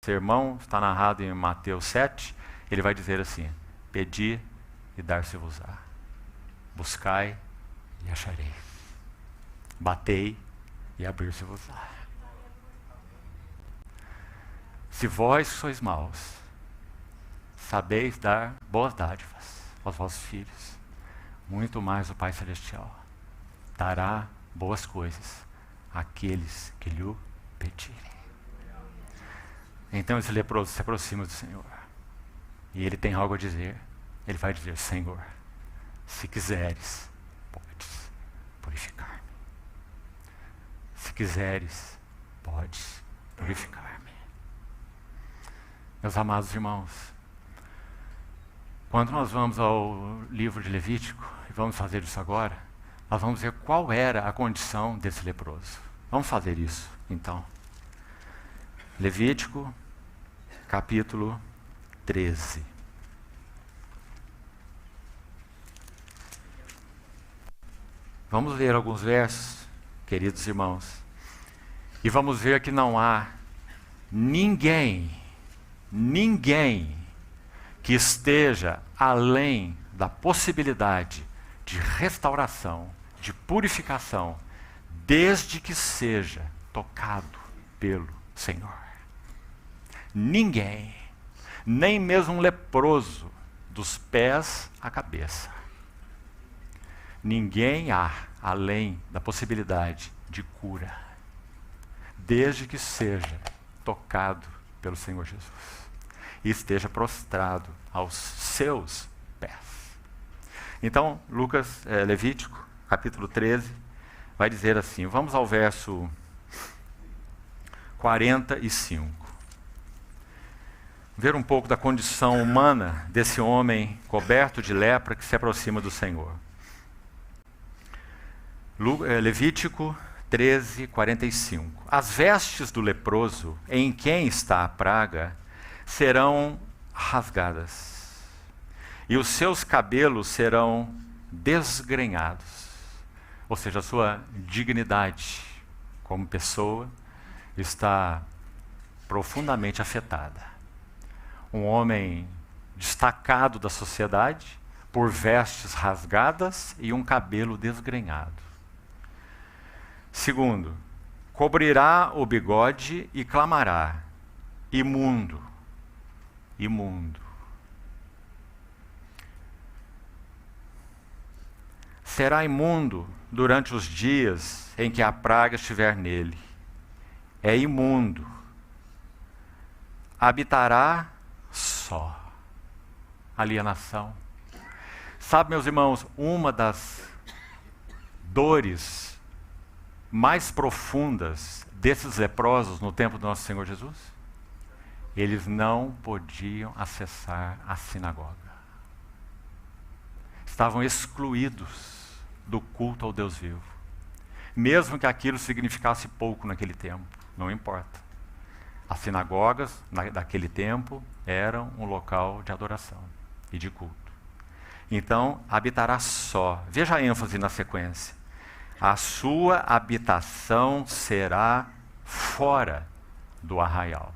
sermão, está narrado em Mateus 7, ele vai dizer assim: pedi e dar-se-vos-á, buscai e acharei, batei e abrir-se-vos-á. Se vós sois maus, sabeis dar boas dádivas aos vossos filhos, muito mais o Pai Celestial dará boas coisas àqueles que lhe pedirem. Então esse leproso se aproxima do Senhor e ele tem algo a dizer. Ele vai dizer: Senhor, se quiseres, podes purificar-me. Se quiseres, podes purificar-me. Meus amados irmãos, quando nós vamos ao livro de Levítico, e vamos fazer isso agora, nós vamos ver qual era a condição desse leproso. Vamos fazer isso, então. Levítico, capítulo 13. Vamos ler alguns versos, queridos irmãos, e vamos ver que não há ninguém que esteja além da possibilidade de restauração, de purificação, desde que seja tocado pelo Senhor. Ninguém, nem mesmo um leproso, dos pés à cabeça. Ninguém há além da possibilidade de cura, desde que seja tocado pelo Senhor Jesus e esteja prostrado aos seus pés. Então, Levítico, capítulo 13, vai dizer assim, vamos ao verso 45. Ver um pouco da condição humana desse homem coberto de lepra que se aproxima do Senhor. Levítico 13, 45. As vestes do leproso em quem está a praga serão rasgadas, e os seus cabelos serão desgrenhados. Ou seja, a sua dignidade como pessoa está profundamente afetada. Um homem destacado da sociedade por vestes rasgadas e um cabelo desgrenhado. Segundo, cobrirá o bigode e clamará: imundo, imundo. Será imundo durante os dias em que a praga estiver nele. É imundo. Habitará só. Alienação. Sabe, meus irmãos, uma das dores mais profundas desses leprosos no tempo do nosso Senhor Jesus? Eles não podiam acessar a sinagoga. Estavam excluídos do culto ao Deus vivo. Mesmo que aquilo significasse pouco naquele tempo, não importa. As sinagogas daquele tempo eram um local de adoração e de culto. Então, habitará só. Veja a ênfase na sequência. A sua habitação será fora do arraial.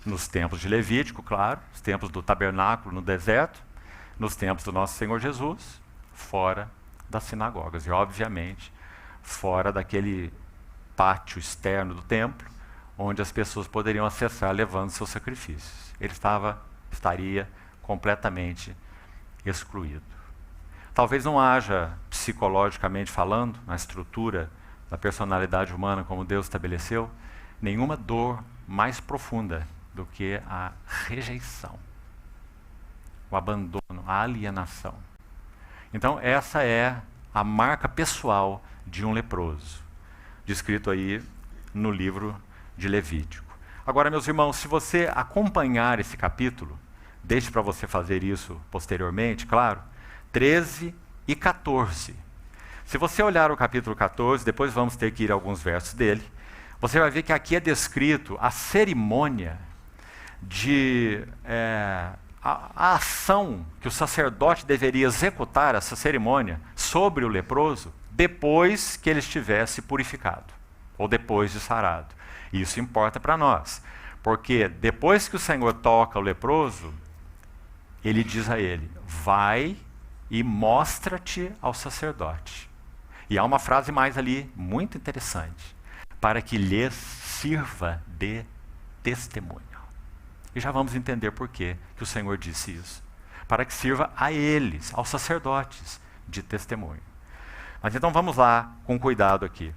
Nos tempos de Levítico, claro, os tempos do tabernáculo no deserto, nos tempos do nosso Senhor Jesus, fora das sinagogas. E, obviamente, fora daquele pátio externo do templo, onde as pessoas poderiam acessar levando seus sacrifícios. Ele estaria completamente excluído. Talvez não haja, psicologicamente falando, na estrutura da personalidade humana como Deus estabeleceu, nenhuma dor mais profunda do que a rejeição, o abandono, a alienação. Então, essa é a marca pessoal de um leproso, descrito aí no livro de Levítico. Agora, meus irmãos, se você acompanhar esse capítulo, deixe para você fazer isso posteriormente, claro, 13 e 14. Se você olhar o capítulo 14, depois vamos ter que ir a alguns versos dele, você vai ver que aqui é descrito a cerimônia de a ação que o sacerdote deveria executar, essa cerimônia, sobre o leproso, depois que ele estivesse purificado, ou depois de sarado. Isso importa para nós, Porque depois que o Senhor toca o leproso, ele diz a ele: vai e mostra-te ao sacerdote. E há uma frase mais ali, muito interessante: para que lhes sirva de testemunho. E já vamos entender por que o Senhor disse isso. Para que sirva a eles, aos sacerdotes, de testemunho. Mas então vamos lá, com cuidado aqui.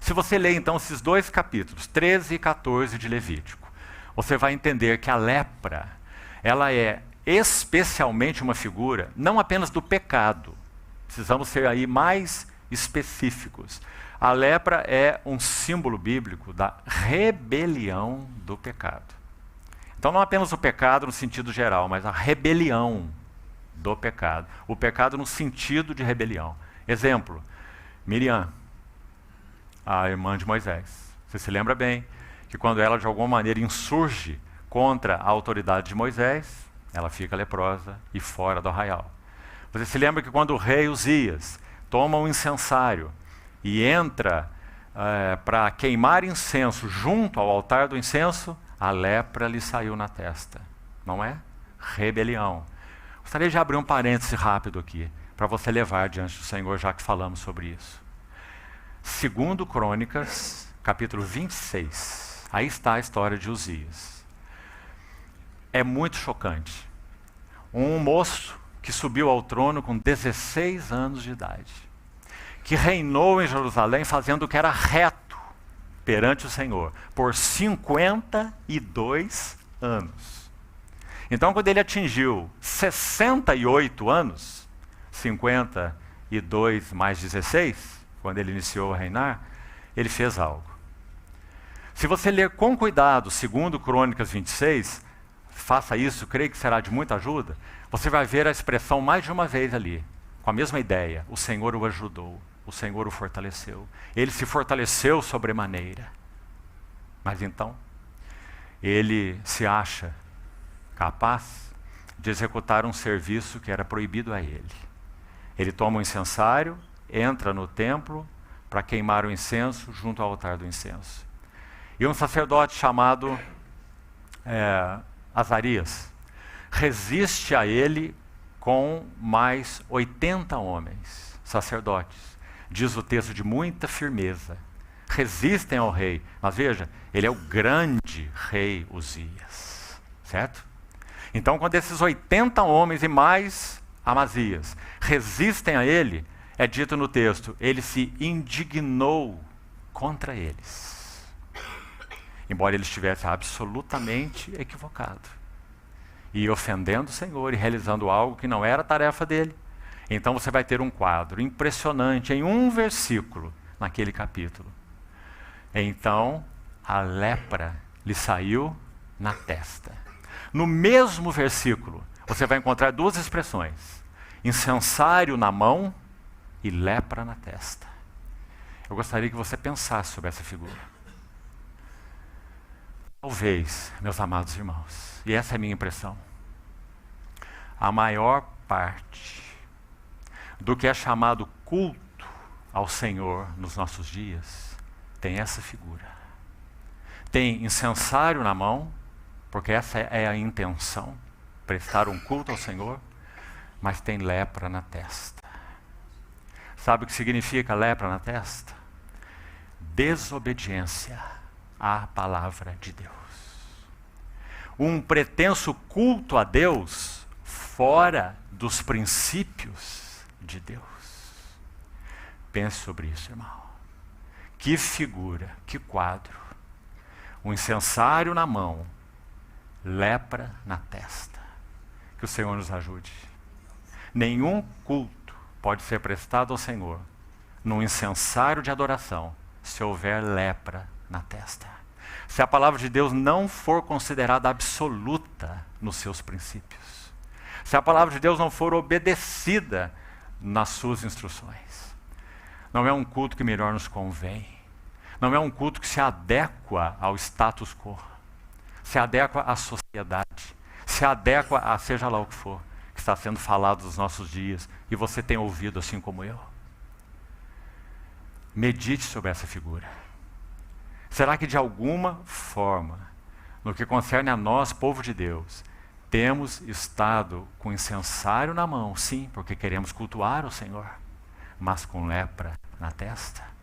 Se você ler então esses dois capítulos, 13 e 14 de Levítico, você vai entender que a lepra, ela é especialmente uma figura, não apenas do pecado. Precisamos ser aí mais específicos. A lepra é um símbolo bíblico da rebelião do pecado. Então não apenas o pecado no sentido geral, mas a rebelião do pecado. O pecado no sentido de rebelião. Exemplo, Miriam, a irmã de Moisés. Você se lembra bem que quando ela de alguma maneira insurge contra a autoridade de Moisés, ela fica leprosa e fora do arraial. Você se lembra que quando o rei Uzias toma um incensário e entra para queimar incenso junto ao altar do incenso, a lepra lhe saiu na testa. Não é? Rebelião. Gostaria de abrir um parêntese rápido aqui, para você levar diante do Senhor, já que falamos sobre isso. Segundo Crônicas, capítulo 26. Aí está a história de Uzias. É muito chocante. Um moço que subiu ao trono com 16 anos de idade, que reinou em Jerusalém fazendo o que era reto perante o Senhor, por 52 anos. Então, quando ele atingiu 68 anos, 52 mais 16, quando ele iniciou a reinar, ele fez algo. Se você ler com cuidado, segundo Crônicas 26, faça isso, creio que será de muita ajuda, você vai ver a expressão mais de uma vez ali, com a mesma ideia: o Senhor o ajudou, o Senhor o fortaleceu. Ele se fortaleceu sobremaneira. Mas então, ele se acha capaz de executar um serviço que era proibido a ele. Ele toma um incensário, entra no templo para queimar o incenso junto ao altar do incenso. E um sacerdote chamado Azarias resiste a ele com mais 80 homens, sacerdotes. Diz o texto de muita firmeza. Resistem ao rei. Mas veja, ele é o grande rei Uzias. Certo? Então, quando esses 80 homens e mais Amazias resistem a ele, é dito no texto, ele se indignou contra eles. Embora ele estivesse absolutamente equivocado. E ofendendo o Senhor e realizando algo que não era tarefa dele. Então você vai ter um quadro impressionante em um versículo naquele capítulo. Então a lepra lhe saiu na testa. No mesmo versículo, você vai encontrar duas expressões: incensário na mão e lepra na testa. Eu gostaria que você pensasse sobre essa figura. Talvez, meus amados irmãos, e essa é a minha impressão, a maior parte do que é chamado culto ao Senhor nos nossos dias tem essa figura. Tem incensário na mão, porque essa é a intenção, prestar um culto ao Senhor, mas tem lepra na testa. Sabe o que significa lepra na testa? Desobediência à palavra de Deus. Um pretenso culto a Deus fora dos princípios de Deus. Pense sobre isso, irmão. Que figura, que quadro. Um incensário na mão, lepra na testa. Que o Senhor nos ajude. Nenhum culto pode ser prestado ao Senhor num incensário de adoração se houver lepra na testa. Se a palavra de Deus não for considerada absoluta nos seus princípios. Se a palavra de Deus não for obedecida nas suas instruções. Não é um culto que melhor nos convém. Não é um culto que se adequa ao status quo. Se adequa à sociedade. Se adequa a seja lá o que for que está sendo falado nos nossos dias e você tem ouvido assim como eu. Medite sobre essa figura. Será que de alguma forma No que concerne a nós, povo de Deus, temos estado com incensário na mão, sim, porque queremos cultuar o Senhor, mas com lepra na testa.